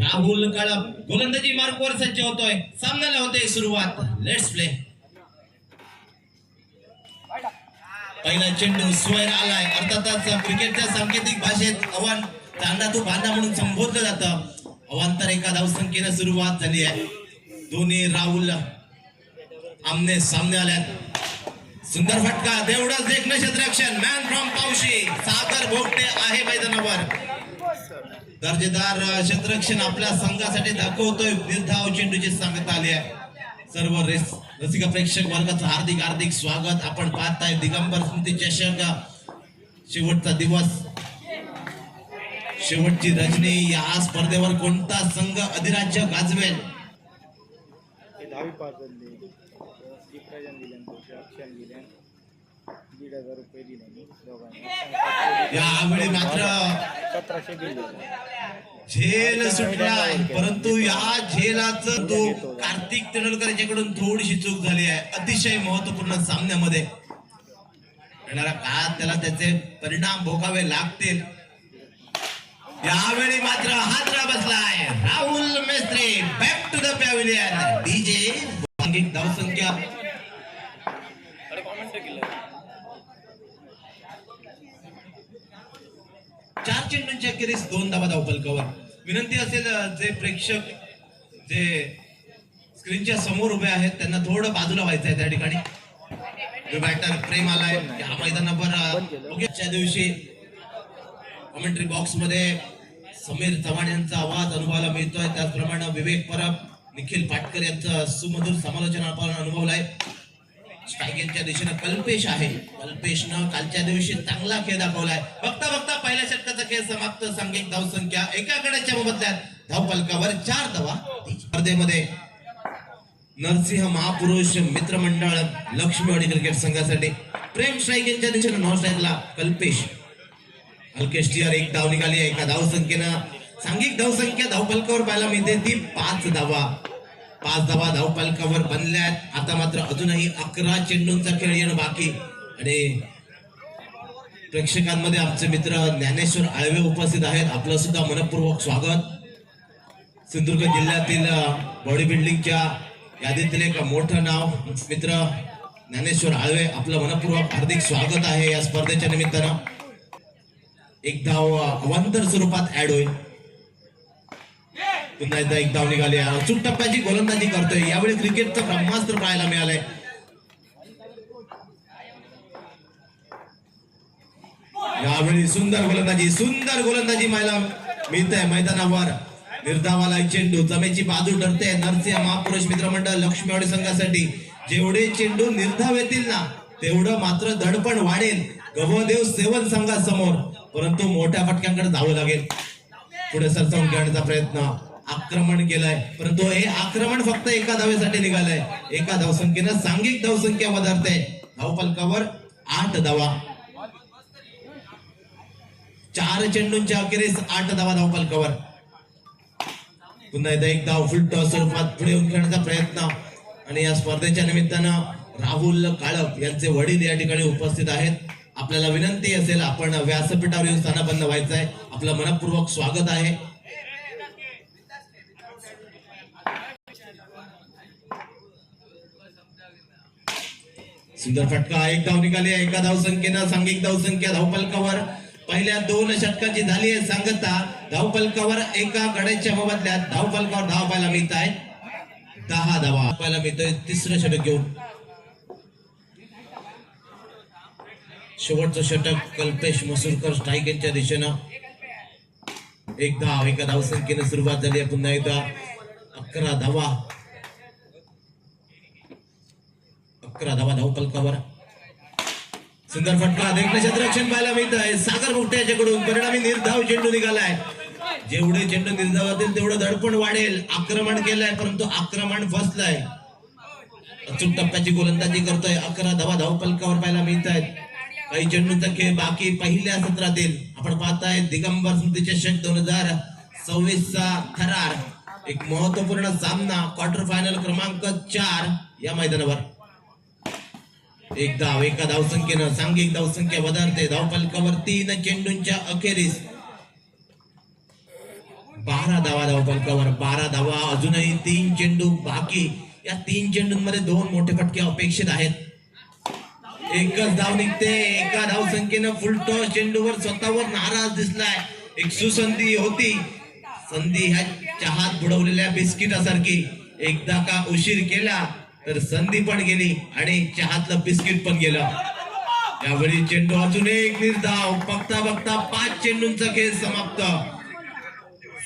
राहुल काळप गोलंदाजी मार्कवर सज्ज होतोय. सामन्याला होते सुरुवात. Let's play. पहिला चेंडू स्वर आलाय. अर्थातच क्रिकेटच्या सांकेतिक भाषेत अवान चांदा तू बांधा म्हणून संबोधलं जातं. अवांतर एका धावसंख्येनं सुरुवात झाली आहे. दोन्ही राहुल आमने सामने आल्यात. सुंदर फटका. तेवढंच देखणं क्षेत्ररक्षण. मॅन फ्रॉम पावशी सागर भोगटे आहे मैदानावर. दर्जेदार क्षेत्ररक्षण आपल्या संघासाठी दाखवतोय. निर्धाव चेंडूची सांगता आली आहे. सर्व रसिक प्रेक्षक वर्गाचं हार्दिक हार्दिक स्वागत. आपण पाहताय दिगंबर स्मृती चषक शेवटचा दिवस, शेवटची रजनी. या स्पर्धेवर कोणता संघ अधिराज्य गाजवेल? यावेळी मात्र झेल सुटलाय, परंतु या झेलाचं तो कार्तिक तेंडुलकर याच्याकडून थोडीशी चूक झाली आहे. अतिशय महत्वपूर्ण सामन्यामध्ये येणारा काळात त्याला त्याचे परिणाम भोगावे लागतील. यावेळी मात्र हादरा बसलाय. Rahul Mestri back to the pavilion. DJ धावसंख्या चार चेंडूंच्या अखेरीस 2 धावा धावफलकावर. विनंती असेल जे प्रेक्षक जे स्क्रीनच्या समोर उभे आहेत त्यांना थोडं बाजूला व्हायचं आहे. त्या ठिकाणी बॅटर प्रेम आलाय या मैदानावर. ओकेच्या दिवशी कमेंट्री बॉक्स मध्ये समीर चव्हाण यांचा आवाज अनुभवायला मिळतोय. त्याचप्रमाणे विवेक परब, निखिल पाटकर यांचं सुमधुर समालोचन आपण अनुभवलाय. स्ट्रायकिंगच्या दिशेनं कल्पेश आहे. कल्पेशनं कालच्या दिवशी चांगला खेळ दाखवलाय. बघता बघता पहिल्या षटकाचा खेळ समाप्त. सांघिक धावसंख्या एका गड्याच्या मोबदल्यात धावफलकावर 4 धावा. स्पर्धेमध्ये नरसिंह महापुरुष मित्रमंडळ लक्ष्मीवाडी क्रिकेट संघासाठी प्रेम स्ट्रायकिंगच्या दिशेनं नॉन स्ट्राईकला कल्पेश. हलकेस्टियर 1 धाव निघाली आहे. एका धावसंख्येनं सांघिक धावसंख्या धावफलकावर पाहायला मिळते ती 5 धावा. 5 धावा धावफलकावर बनल्यात. आता मात्र अजूनही 11 चेंडूंचा खेळ येणं बाकी. आणि प्रेक्षकांमध्ये आमचे मित्र ज्ञानेश्वर आळवे उपस्थित आहेत. आपलं सुद्धा मनपूर्वक स्वागत. सिंधुदुर्ग जिल्ह्यातील बॉडी बिल्डिंगच्या यादीतील एक मोठं नाव मित्र ज्ञानेश्वर आळवे, आपलं मनपूर्वक हार्दिक स्वागत आहे या स्पर्धेच्या निमित्तानं. 1 धाव अवांतर स्वरूपात ऍड होईल. पुन्हा एकदा 1 धाव निघाली. अचूक टप्प्याची गोलंदाजी करतोय. यावेळी क्रिकेटचं ब्रह्मास्त्र पाहायला मिळालंय. यावेळी सुंदर गोलंदाजी पाहायला मिळते मैदानावर. निर्धावाला चेंडू जमेची बाजू ठरते. नरसिंह महापुरुष मित्रमंडळ लक्ष्मीवाडी संघासाठी जेवढे चेंडू निर्धाव येतील ना तेवढं मात्र दडपण वाढेल गवदेव सेवन संघासमोर. परंतु मोठ्या फटक्यांकडे जावं लागेल. पुढे सरसावून खेळण्याचा प्रयत्न. आक्रमण केलंय, परंतु हे आक्रमण फक्त एका धावेसाठी निघालंय. एका धावसंख्येनं सांघिक धावसंख्या वधारते. धावफलकावर 8 धावा. 4 चेंडूंच्या अखेरीस 8 धावा धावफलकावर. पुन्हा एकदा 1 धाव फुल टॉस स्वरूपात पुढे येऊन खेळण्याचा प्रयत्न. आणि या स्पर्धेच्या निमित्तानं राहुल काळप यांचे वडील या ठिकाणी उपस्थित आहेत. आपल्याला विनंती असेल आपण व्यासपीठावर येऊन स्थानबद्ध व्हायचं आहे. आपलं मनपूर्वक स्वागत आहे. सुंदर फटका. 1 धाव निघाली आहे. एका धावसंख्येनं सांघिक धावसंख्या धावफलकावर पहिल्या 2 षटकाची झाली आहे सांगता. धावफलकावर एका गड्याच्या मोबदल्यात धावफलकावर धाव पाहायला मिळत आहे. 10 धावा पाहायला मिळतोय. 3रं षटक घेऊन शेवटचं षटक कल्पेश मसूरकर स्ट्रायकिंगच्या दिशेनं. 1 धाव. एका धावसंख्येनं सुरुवात झाली आहे. पुन्हा एकदा 11 धावा. 11 धावा धावफलकावर. सुंदर फटका. देखणं क्षेत्ररक्षण पाहायला मिळत आहे सागर भोगटे याच्याकडून. परिणामी निर्धाव चेंडू निघालाय. जेवढे चेंडू निर्धाव होतील तेवढं दडपण वाढेल. आक्रमण केलंय परंतु आक्रमण फसलंय. अचूक टप्प्याची गोलंदाजी करतोय. 11 धावा धावफलकावर पाहायला मिळत आहेत. काही चेंडूंचा खेळ बाकी पहिल्या सत्रातील. आपण पाहताय दिगंबर स्मृती चषक 2026 चा थरार. एक महत्वपूर्ण सामना क्वार्टर फायनल क्रमांक 4 या मैदानावर. 1 धाव. एका धावसंख्येनं सांघिक धावसंख्या वधारते. धावफलकावर 3 चेंडूंच्या अखेरीस 12 धावा धावफलकावर, 12 धावा. अजूनही 3 चेंडू बाकी. या 3 चेंडूंमध्ये 2 मोठे फटके अपेक्षित आहेत. एकच धाव निघते. एका धावसंख्येनं फुलटॉस चेंडूवर स्वतःवर नाराज दिसलाय. एक सुसंधी होती. संधी ह्या चहात बुडवलेल्या बिस्किटासारखी. एकदा का उशीर केला तर संधी पण गेली आणि चहातलं बिस्किट पण गेलं. यावेळी चेंडू अजून एक निर्धाव. बघता बघता 5 चेंडूंचा खेळ समाप्त.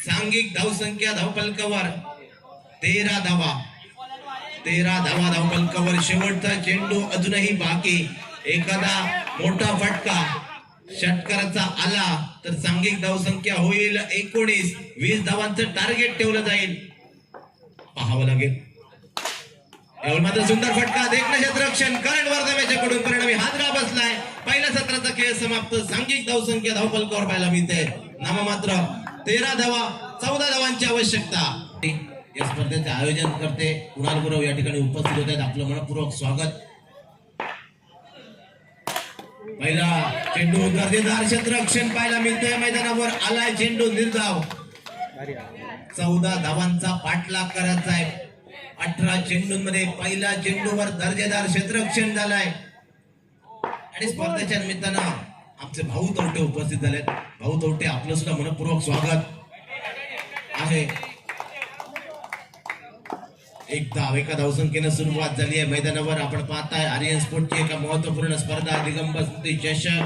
सांघिक धावसंख्या धावफलकावर 13 धावा. 13 धावा धावफलकावर. शेवटचा चेंडू अजूनही बाकी. एखादा मोठा फटका षटकाराचा आला तर सांघिक धावसंख्या होईल 19. 20 धावांचं टार्गेट ठेवलं जाईल. पाहावं लागेल. यावर मात्र सुंदर फटका. देखणं क्षेत्ररक्षण करण वर्धव्याच्याकडून परिणामी हादरा बसलाय. पहिल्या सत्राचा खेळ समाप्त. सांघिक धावसंख्या धावफलकावर पाहायला मिळते. नाममात्र 13 धावा. 14 धावांची आवश्यकता. या स्पर्धेचे आयोजन करते कुणाल गुरव या ठिकाणी उपस्थित होते. आपलं मनपूर्वक स्वागत. पहिला चेंडू दर्जेदार क्षेत्ररक्षण पाहायला मिळतोय. मैदानावर आलाय चेंडू निर्धाव. 14 धावांचा पाठलाग करायचा आहे. 18 चेंडूंमध्ये पहिल्या चेंडूवर दर्जेदार क्षेत्ररक्षण झालाय. आणि स्पर्धेच्या निमित्तानं आमचे भाऊ तवटे उपस्थित झालेत. भाऊ तवटे आपलं सुद्धा मनपूर्वक स्वागत आहे. एक धाव. एका धावसंख्येनं सुरुवात झाली आहे. मैदानावर आपण पाहताय आर्यन स्पोर्टची एका महत्वपूर्ण स्पर्धा दिगंबर स्मृती चषक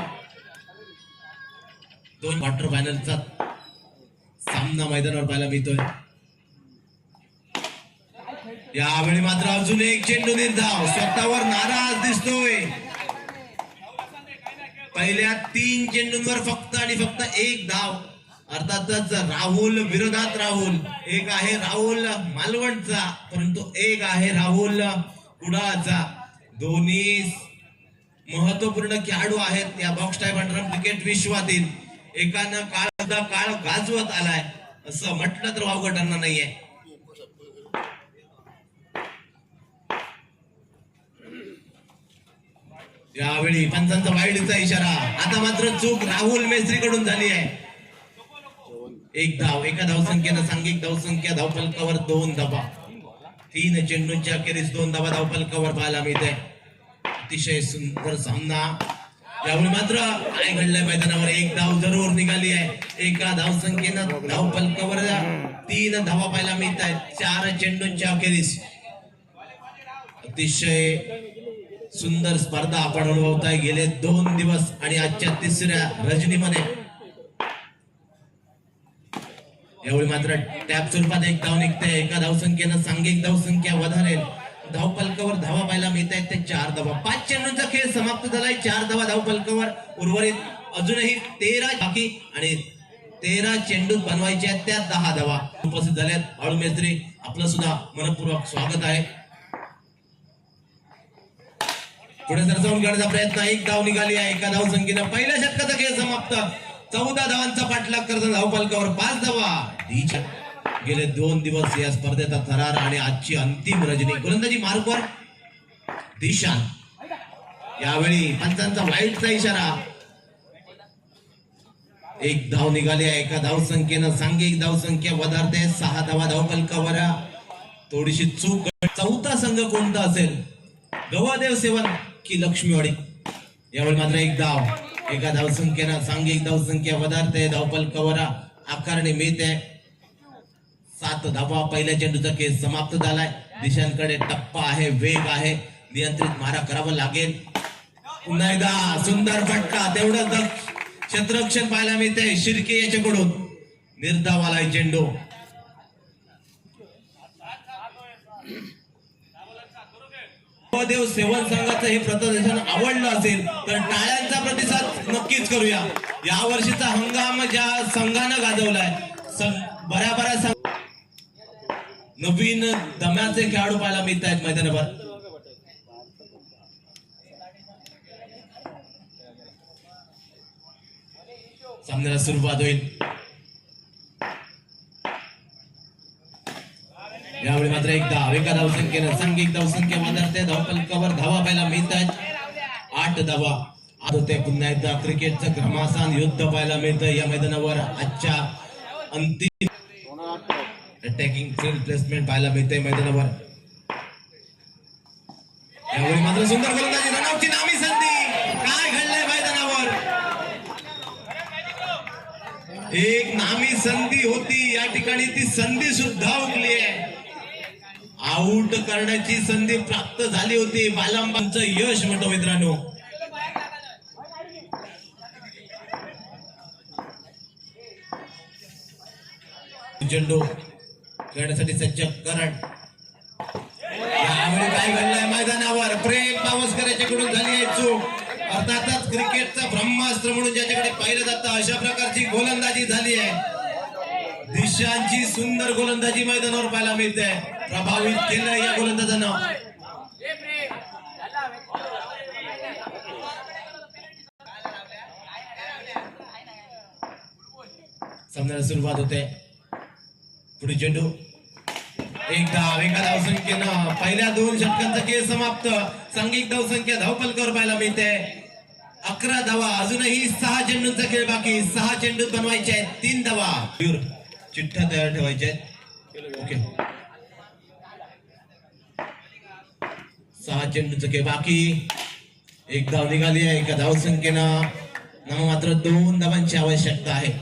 2 क्वार्टर फायनलचा सामना मैदानावर पाहायला मिळतोय. यावेळी मात्र अजून एक चेंडू निर्धाव. स्वतःवर नाराज दिसतोय. पहिल्या 3 चेंडूंवर फक्त आणि फक्त 1 धाव. अर्थातच राहुल विरोधात राहुल. एक आहे राहुल मालवणचा परंतु एक आहे राहुल कुडाळचा. दोन्ही महत्वपूर्ण खेळाडू आहेत या बॉक्स टाईप अंडर क्रिकेट विश्वातील. एकानं काळ गाजवत आलाय असं म्हटलं तर वावगं ठरणार नाहीये. यावेळी पंचांचा वाईडचा इशारा. आता मात्र चूक राहुल मेस्त्री कडून झाली आहे. 1 धाव. एका धावसंख्येनं सांघिक धावसंख्या धावफलकावर 2 धावा. 3 चेंडूंच्या अखेरीस 2 धावा धावफलकावर पाहायला मिळते. अतिशय सुंदर सामना. यावेळी मात्र काय घडलंय मैदानावर. 1 धाव जरूर निघाली आहे. एका धावसंख्येनं धावफलकावर 3 धावा पाहायला मिळत आहेत 4 चेंडूंच्या अखेरीस. अतिशय सुंदर स्पर्धा आपण अनुभवताय गेले 2 दिवस आणि आजच्या 3ऱ्या रजनीमध्ये. यावेळी मात्र टॅप स्वरूपात 1 धाव निघते. एका धावसंख्येनं सांघिक धावसंख्या वधारेल. धावफलकावर धावा पाहायला मिळत आहेत ते 4 धावा. 5 चेंडूंचा खेळ समाप्त झालाय. 4 धावा धावफलकावर. उर्वरित अजूनही 13 बाकी आणि 13 चेंडू बनवायचे आहेत त्या 10 धावा उपस्थित झाल्यात. बाळू मेस्त्री आपलं सुद्धा मनपूर्वक स्वागत आहे. पुढे सरसावून घेण्याचा प्रयत्न. 1 धाव निघाली आहे. एका धावसंख्येनं पहिल्या षटकाचा खेळ समाप्त. 14 धावांचा पाठलाग करतात धावफलकावर 5 धावा. गेले 2 दिवस या स्पर्धेचा थरार आणि आजची अंतिम रजनी. गोलंदाजी मार्कवर दिशान. यावेळी पंचांचा वाईटचा इशारा. 1 धाव निघाली आहे. एका धावसंख्येनं सांघिक धावसंख्या वधारते. 6 धावा धावफलकावर. थोडीशी चूक. 4था संघ कोणता असेल? गवादेव सेवन की लक्ष्मीवाडी. यावेळी मात्र 1 धाव. एका धावसंख्येनं सांघिक धावसंख्या वधारते. धावफलकावर आकारणी मिळते. 7 धावा. पहिल्या चेंडूचा खेळ समाप्त झालाय. दिशांकडे टप्पा आहे, वेग आहे, नियंत्रित मारा करावा लागेल. पुन्हा एकदा सुंदर फटका. तेवढं क्षेत्ररक्षण पाहायला मिळते शिर्के याच्याकडून. निर्धाव आलाय चेंडू. देव सेवन संघाचं हे प्रदर्शन आवडलं असेल तर टाळ्यांचा प्रतिसाद नक्कीच करूया. या वर्षीचा हंगाम ज्या संघानं गाजवलाय बऱ्याच नवीन दम्याचे खेळाडू पाहायला मिळत आहेत मैदानावर. सामन्याला सुरुवात होईल. यावेळी मात्र 1 धाव. एका धावसंख्येनं सांघिक धावसंख्या वधारते. धावफलकावर धावा पाहायला मिळत आहेत 8 धावा. आज होते पुन्हा एकदा क्रिकेटचं घमासान युद्ध पाहायला मिळतं या मैदानावर. आजच्या अंतिम अटॅकिंग फील्ड प्लेसमेंट पाहायला मिळते मैदानावर. यावेळी मात्र सुंदर गोलंदाजी, रनआउटची नामी संधी. काय घडलंय मैदानावर? एक नामी संधी होती, या ठिकाणी ती संधी सुद्धा हुकली आहे. आउट करण्याची संधी प्राप्त झाली होती. बालंबांचं यश म्हणतो मित्रांनो. चेंडू खेळण्यासाठी सज्ज करण. यावेळी काय घडलंय मैदानावर? प्रेम पावसकरांच्याकडून झाली आहे चूक. अर्थातच क्रिकेटचा ब्रह्मास्त्र म्हणून ज्याच्याकडे पाहिलं जातं अशा प्रकारची गोलंदाजी झाली आहे. दिशांची सुंदर गोलंदाजी मैदानावर पाहायला मिळते. प्रभावित केलं या गोलंदाजानं. सामन्याला सुरुवात होते. पुढे चेंडू, एक धाव, एका धावसंख्येनं पहिल्या 2 षटकांचा खेळ समाप्त. सांघिक धावसंख्या धावफलकावर पाहायला मिळते 11 धावा. अजूनही 6 चेंडूंचा खेळ बाकी. 6 चेंडू बनवायचे आहेत, 3 धावा. चिठ्ठ्या तयार ठेवायच्या आहेत. ओके, 6 चेंडूचा खेळ बाकी. एक धाव निघाली आहे एका धावसंख्येनं. मात्र 2 धावांची आवश्यकता आहे.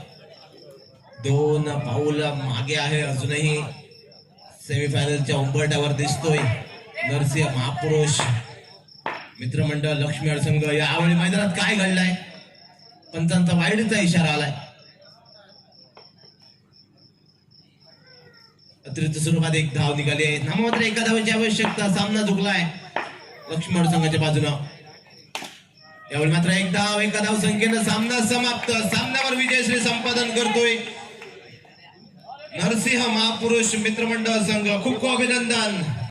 2 पाऊल मागे आहे. अजूनही सेमीफायनलच्या उंबरठ्यावर दिसतोय नरसिंह महापुरुष मित्रमंडळ लक्ष्मी अडसंघ. यावेळी मैदानात काय घडलंय? पंचांचा वाईडचा इशारा आलाय. अतिरिक्त स्वरूपात एक धाव निघाली आहे. नाममात्र एका धावांची आवश्यकता. सामना झुकलाय लक्ष्मी अडसंघाच्या बाजूनं. यावेळी मात्र एक धाव, एका धाव संख्येनं सामना समाप्त. सामन्यावर विजयश्री संपादन करतोय नरसिंह महापुरुष मित्रमंडळ संघ. खूप खूप अभिनंदन.